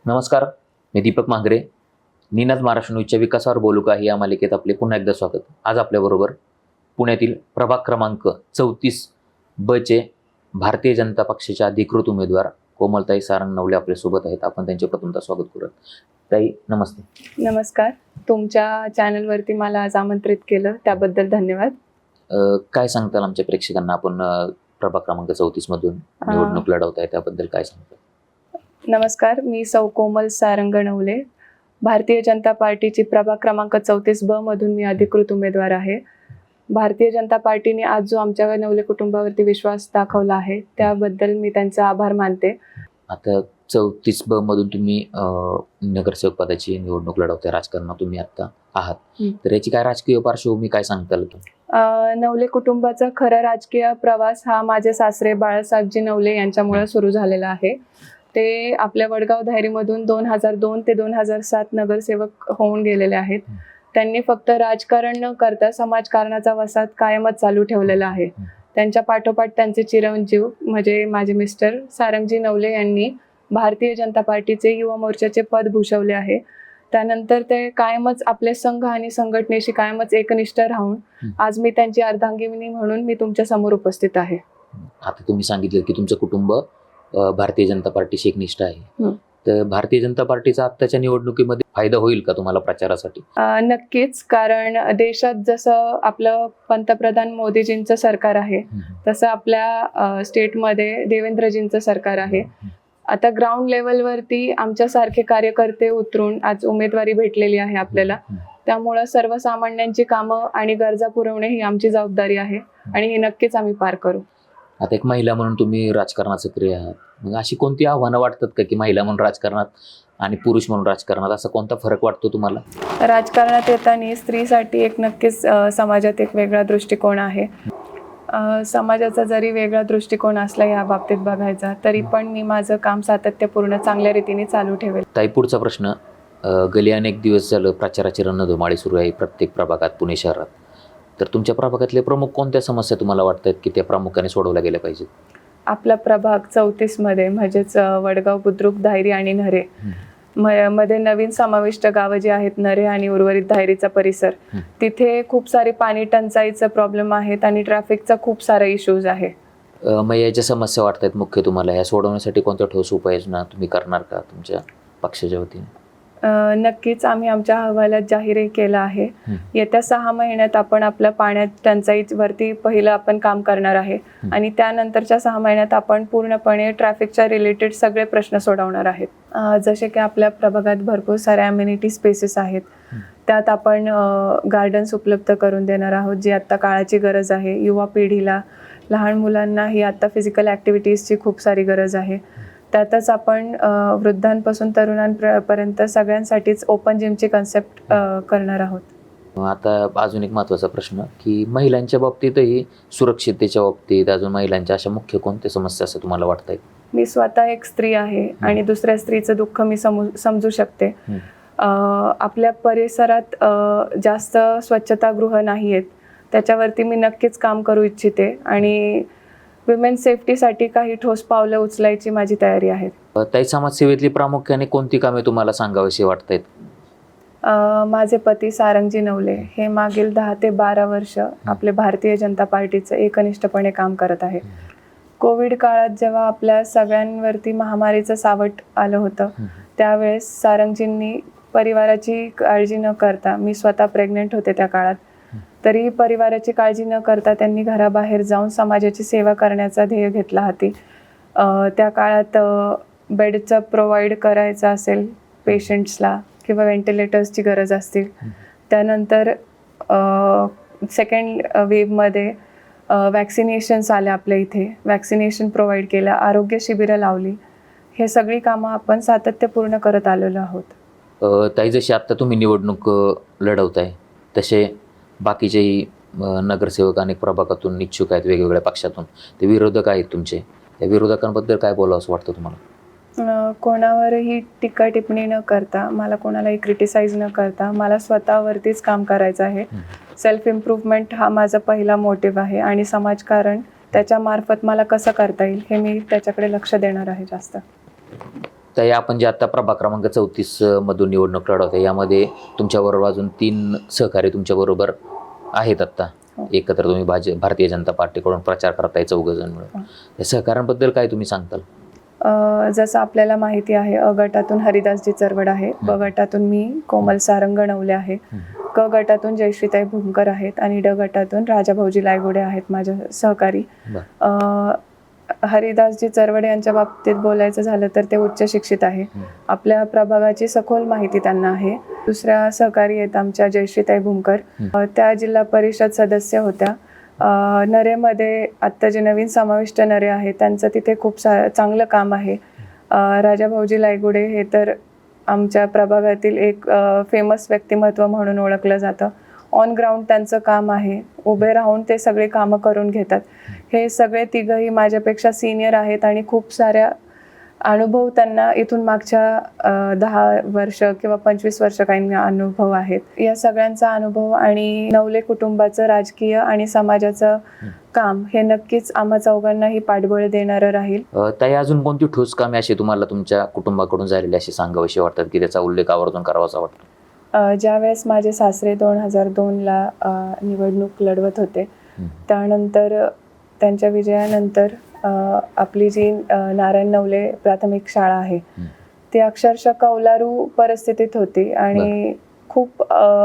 नमस्कार, मी दीपक मांगरे. निनाद महाराष्ट्र न्यूजच्या विकासावर बोलू का या मालिकेत आपले पुन्हा एकदा स्वागत. आज आपल्याबरोबर पुण्यातील प्रभाग क्रमांक 34 ब चे भारतीय जनता पक्षाचे अधिकृत उमेदवार कोमलताई सारंग नवले आपल्यासोबत आहेत. आपण त्यांचे प्रथमतः स्वागत करूयात. ताई नमस्ते. नमस्कार. तुमच्या चॅनलवरती मला आज आमंत्रित केलं त्याबद्दल धन्यवाद. काय सांगताल आमच्या प्रेक्षकांना? आपण प्रभाग क्रमांक 34 मधून निवडणूक लढवताय, त्याबद्दल काय सांगताल? नमस्कार, मी सौ कोमल सारंग नवले. भारतीय जनता पार्टीची प्रभाग क्रमांक 34 ब मधून मी अधिकृत उमेदवार आहे. भारतीय जनता पार्टीने आज जो आमच्या नवले कुटुंबावरती विश्वास दाखवला आहे त्याबद्दल मी त्यांचा आभार मानते. आता 34 ब मधून तुम्ही नगरसेवक पदाची निवडणूक लढवताय, राजकारणात तुम्ही आता आहात, तर याची काय राजकीय पार्श्वभूमी काय सांगताल? नवले कुटुंबाचा खरा राजकीय प्रवास हा माझे सासरे बाळासाहेबजी नवले यांच्यामुळे सुरू झालेला आहे. ते आपल्या वडगाव धायरीमधून 2002 ते 2007 नगरसेवक होऊन गेलेले आहेत. त्यांनी फक्त राजकारण न करता समाजकारणाचा वसा कायमच चालू ठेवलेला आहे. त्यांच्या पाठोपाठ त्यांचे चिरंजीव म्हणजे माझे मिस्टर सारंगजी नवले यांनी भारतीय जनता पार्टीचे युवा मोर्चाचे पद भूषवले आहे. त्यानंतर ते कायमच आपले संघ आणि संघटनेशी कायमच एकनिष्ठ राहून आज मी त्यांची अर्धांगिनी म्हणून मी तुमच्या समोर उपस्थित आहे. आता तुम्ही सांगितलं की तुमचं कुटुंब भारतीय जनता पार्टीशी एकनिष्ठ आहे, तर भारतीय जनता पार्टीचा आत्ताच्या निवडणुकीमध्ये फायदा होईल का तुम्हाला प्रचारासाठी? नक्कीच, कारण देशात जसं आपलं पंतप्रधान मोदीजींचं सरकार आहे तसं आपल्या स्टेटमध्ये देवेंद्रजींचं सरकार आहे. आता ग्राउंड लेवलवरती आमच्यासारखे कार्यकर्ते उतरून आज उमेदवारी भेटलेली आहे आपल्याला. त्यामुळं सर्वसामान्यांची कामं आणि गरजा पुरवणे ही आमची जबाबदारी आहे आणि हे नक्कीच आम्ही पार करू. आता एक महिला म्हणून तुम्ही राजकारणात सक्रिय आहात, मग अशी कोणती आव्हानं वाटतात का की महिला म्हणून राजकारणात आणि पुरुष म्हणून राजकारणात असा कोणता फरक वाटतो तुम्हाला? राजकारणात येताना स्त्रीसाठी एक नक्कीच समाजात एक वेगळा दृष्टिकोन आहे. समाजाचा जरी वेगळा दृष्टिकोन असला या बाबतीत बघायचा तरी पण मी माझं काम सातत्यपूर्ण चांगल्या रीतीने चालू ठेवेल. ताई, पुढचा प्रश्न. गेले अनेक दिवस झालं प्रचाराची रणधुमाळी सुरू आहे प्रत्येक प्रभागात पुणे शहरात, तर तुमच्या प्रभागातले प्रमुख कोणत्या समस्या तुम्हाला वाटतात की त्या प्रामुख्याने सोडवल्या गेल्या पाहिजेत? आपला प्रभाग 34 मध्ये म्हणजेच वडगाव, बुद्रुक, धायरी आणि नरे मध्ये नवीन समाविष्ट गावं जी आहेत, नरे आणि उर्वरित धायरीचा परिसर, तिथे खूप सारे पाणी टंचाईचा प्रॉब्लेम आहेत आणि ट्रॅफिकचा खूप सारा इश्यूज आहे. मग याच्या समस्या वाटतात मुख्य तुम्हाला, या सोडवण्यासाठी कोणत्या ठोस उपाययोजना तुम्ही करणार का तुमच्या पक्षाच्या वतीने? नक्कीच, आम्ही आमच्या अहवालात जाहीरही केला आहे. येत्या 6 महिन्यात आपण आपल्या पाण्यात टंचाईवरती पहिलं आपण काम करणार आहे आणि त्यानंतरच्या 6 महिन्यात आपण पूर्णपणे ट्रॅफिकच्या रिलेटेड सगळे प्रश्न सोडवणार आहेत. जसे की आपल्या प्रभागात भरपूर साऱ्या अम्युनिटी स्पेसेस आहेत, त्यात आपण गार्डन्स उपलब्ध करून देणार आहोत जी आत्ता काळाची गरज आहे. युवा पिढीला, लहान मुलांना ही आत्ता फिजिकल ॲक्टिव्हिटीजची खूप सारी गरज आहे. त्यातच आपण वृद्धांपासून तरुणांपर्यंत सगळ्यांसाठीच ओपन जिमची कन्सेप्ट करणार आहोत. आता अजून एक महत्त्वाचा प्रश्न की महिलांच्या बाबतीतही सुरक्षिततेच्या बाबतीत अजून महिलांच्या अशा मुख्य कोणत्या समस्या असं तुम्हाला वाटत आहेत? मी स्वतः एक स्त्री आहे आणि दुसऱ्या स्त्रीचं दुःख मी समजू शकते. आपल्या परिसरात जास्त स्वच्छतागृह नाही आहेत, त्याच्यावरती मी नक्कीच काम करू इच्छिते आणि विमेन सेफ्टीसाठी काही ठोस पावलं उचलायची माझी तयारी आहे. ताई, समाजसेवेतली प्रामुख्याने कोणती कामे तुम्हाला सांगावीशी वाटत आहेत? माझे पती सारंगजी नवले हे मागील 10 ते 12 वर्ष आपले भारतीय जनता पार्टीचं एकनिष्ठपणे काम करत आहे. कोविड काळात जेव्हा आपल्या सगळ्यांवरती महामारीचं सावट आलं होतं त्यावेळेस सारंगजींनी परिवाराची काळजी न करता, मी स्वतः प्रेग्नेंट होते त्या काळात, तरी परिवाराची काळजी न करता त्यांनी घराबाहेर जाऊन समाजाची सेवा करण्याचा ध्येय घेतला हाती. त्या काळात बेडचं प्रोव्हाइड करायचं असेल पेशंट्सला किंवा व्हेंटिलेटर्सची गरज असतील, त्यानंतर सेकंड वेव्हमध्ये वॅक्सिनेशन्स आल्या आपल्या इथे, वॅक्सिनेशन प्रोव्हाइड केलं, आरोग्य शिबिरं लावली. हे सगळी कामं आपण सातत्यपूर्ण करत आलेलो आहोत. ताई, जशी आत्ता तुम्ही निवडणूक लढवताय तसे बाकीचेही नगरसेवक अनेक प्रभागातून इच्छुक आहेत, वेगवेगळ्या पक्षातून, ते विरोधक आहेत तुमचे. त्या विरोधकांबद्दल काय बोलावं असं वाटतं तुम्हाला? कोणावरही टीका टिप्पणी न करता, मला कोणालाही क्रिटिसाइज न करता मला स्वतःवरतीच काम करायचं आहे. सेल्फ इम्प्रूव्हमेंट हा माझा पहिला मोटिव्ह आहे आणि समाजकारण त्याच्या मार्फत मला कसं करता येईल हे मी त्याच्याकडे लक्ष देणार आहे जास्त. तर आपण जे आता प्रभाग क्रमांक 34 मधून निवडणूक लढवत आहे, यामध्ये तुमच्याबरोबर अजून 3 सहकारी तुमच्याबरोबर आहेत आत्ता. एकत्र तुम्ही भारतीय जनता पार्टीकडून प्रचार करताय 4 जण मिळून. या सहकाऱ्यांबद्दल काय तुम्ही सांगताल? जसं आपल्याला माहिती आहे, अ गटातून हरिदासजी चरवड आहे, ब गटातून मी कोमल सारंग नवले आहे, क गटातून जयश्रीताई भूमकर आहेत आणि ड गटातून राजा भाऊजी लायगुडे आहेत माझे सहकारी. हरिदासजी चरवड यांच्या बाबतीत बोलायचं झालं तर ते उच्च शिक्षित आहे. आपल्या प्रभागाची सखोल माहिती त्यांना आहे. दुसऱ्या सहकारी आहेत आमच्या जयश्रीताई भूमकर, त्या जिल्हा परिषद सदस्य होत्या. नरेमध्ये आत्ता जे नवीन समाविष्ट नरे आहे त्यांचं तिथे खूप चांगलं काम आहे. राजा भाऊजी लायगुडे हे तर आमच्या प्रभागातील एक फेमस व्यक्तिमत्व म्हणून ओळखलं जातं. ऑन ग्राउंड त्यांचं काम आहे, उभे राहून ते सगळे कामं करून घेतात. हे सगळे तिघही माझ्यापेक्षा सिनियर आहेत आणि खूप साऱ्या अनुभव त्यांना इथून मागच्या 10 वर्ष किंवा 25 वर्ष काही अनुभव आहेत. या सगळ्यांचा अनुभव आणि नवले कुटुंबाचं राजकीय आणि समाजाचं काम हे नक्कीच आम्हा चौघांनाही पाठबळ देणारं राहील. ताई, अजून कोणती ठोस कामे अशी तुम्हाला तुमच्या कुटुंबाकडून झालेली अशी सांगावीशी वाटतात की त्याचा उल्लेख आवर्जून करावासा वाटतो? ज्यावेळेस माझे सासरे 2002ला निवडणूक लढवत होते, त्यानंतर त्यांच्या विजयानंतर आपली जी नारायण नवले प्राथमिक शाळा आहे ती अक्षरशः कौलारू परिस्थितीत होती आणि खूप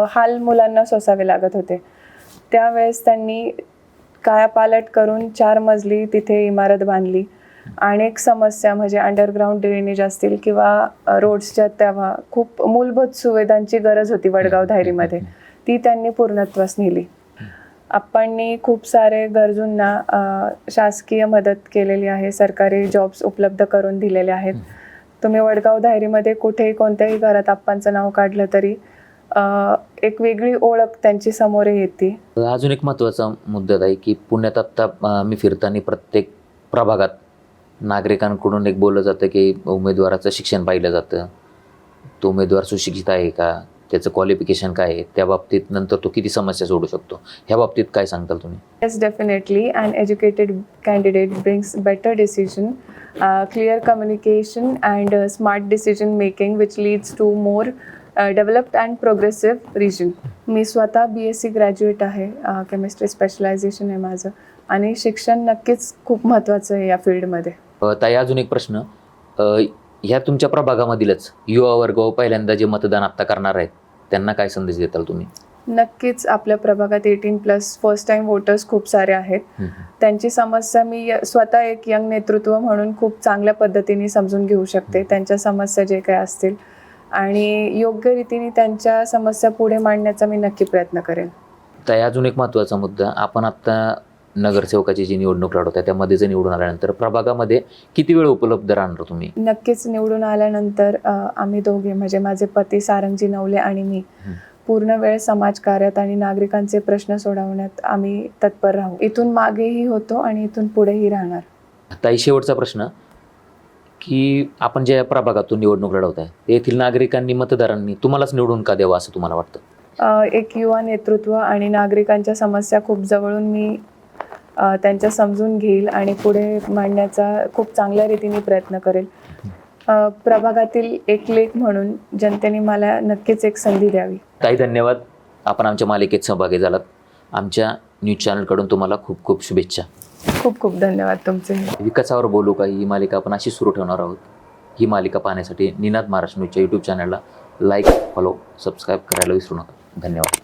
हाल मुलांना सोसावे लागत होते. त्यावेळेस त्यांनी कायापालट करून 4 मजली तिथे इमारत बांधली. अनेक समस्या म्हणजे अंडरग्राऊंड ड्रेनेज असतील किंवा रोड्सच्या तेव्हा खूप मूलभूत सुविधांची गरज होती वडगाव धायरीमध्ये, ती त्यांनी पूर्णत्वास नेली. आप्पांनी खूप सारे गरजूंना शासकीय मदत केलेली आहे, सरकारी जॉब्स उपलब्ध करून दिलेले आहेत. तुम्ही वडगाव धायरीमध्ये कुठेही कोणत्याही घरात आप्पांचं नाव काढलं तरी एक वेगळी ओळख त्यांची समोर येते. अजून एक महत्त्वाचा मुद्दा आहे की पुण्यात आत्ता मी फिरताना प्रत्येक प्रभागात नागरिकांकडून एक बोललं जातं की उमेदवाराचं शिक्षण पाहिलं जातं, तो उमेदवार सुशिक्षित आहे का, त्याचं क्वालिफिकेशन काय आहे, त्या बाबतीत नंतर तो किती समस्या सोडू शकतो, ह्या बाबतीत काय सांगताल तुम्ही? Yes, definitely. An educated candidate brings better decision, clear communication and smart decision making which leads to more developed and progressive region. मी स्वतः BSc ग्रॅज्युएट आहे, केमिस्ट्री स्पेशलायझेशन आहे माझं आणि शिक्षण नक्कीच खूप महत्त्वाचं आहे या फील्डमध्ये. ताई, अजून एक प्रश्न, ह्या तुमच्या प्रभागामधीलच युवा वर्ग पहिल्यांदा जे मतदान आत्ता करणार आहेत त्यांना काय संदेश देताल तुम्ही? नक्कीच आपल्या प्रभागात 18+ फर्स्ट टाइम वोटर्स खूप सारे आहेत. त्यांची समस्या मी स्वतः एक यंग नेतृत्व म्हणून खूप चांगल्या पद्धतीने समजून घेऊ शकते, त्यांच्या समस्या जे काही असतील आणि योग्य रीतीने त्यांच्या समस्या पुढे मांडण्याचा मी नक्की प्रयत्न करेन. ताई, अजून एक महत्त्वाचा मुद्दा, आपण आत्ता नगरसेवकाची जी निवडणूक लढवत आहे त्यामध्ये जर निवडून आल्यानंतर प्रभागामध्ये किती वेळ उपलब्ध राहणार तुम्ही? नक्कीच निवडून आल्यानंतर आम्ही दोघे म्हणजे माझे पती सारंगजी नवले आणि मी पूर्ण वेळ समाजकार्यात आणि नागरिकांचे प्रश्न सोडवण्यात आम्ही तत्पर राहू. इथून मागेही होतो आणि इथून पुढेही राहणार. ताई, शेवटचा प्रश्न की आपण ज्या प्रभागातून निवडणूक लढवत आहे येथील नागरिकांनी मतदारांनी तुम्हालाच निवडून का द्यावं असं तुम्हाला वाटतं? एक युवा नेतृत्व आणि नागरिकांच्या समस्या खूप जवळून मी त्यांच्या समजून घेईल आणि पुढे मांडण्याचा खूप चांगल्या रीतीने प्रयत्न करेल. प्रभागातील एक लेख म्हणून जनतेने मला नक्कीच एक संधी द्यावी. ताई, धन्यवाद. आपण आमच्या मालिकेत सहभागी झालात. आमच्या न्यूज चॅनलकडून तुम्हाला खूप खूप शुभेच्छा. खूप खूप धन्यवाद तुमचे. विकासावर बोलू का ही मालिका आपण अशी सुरू ठेवणार आहोत. ही मालिका पाहण्यासाठी निनाद महाराष्ट्र न्यूजच्या यूट्यूब चॅनलला लाईक, फॉलो, सबस्क्राईब करायला विसरू नका. धन्यवाद.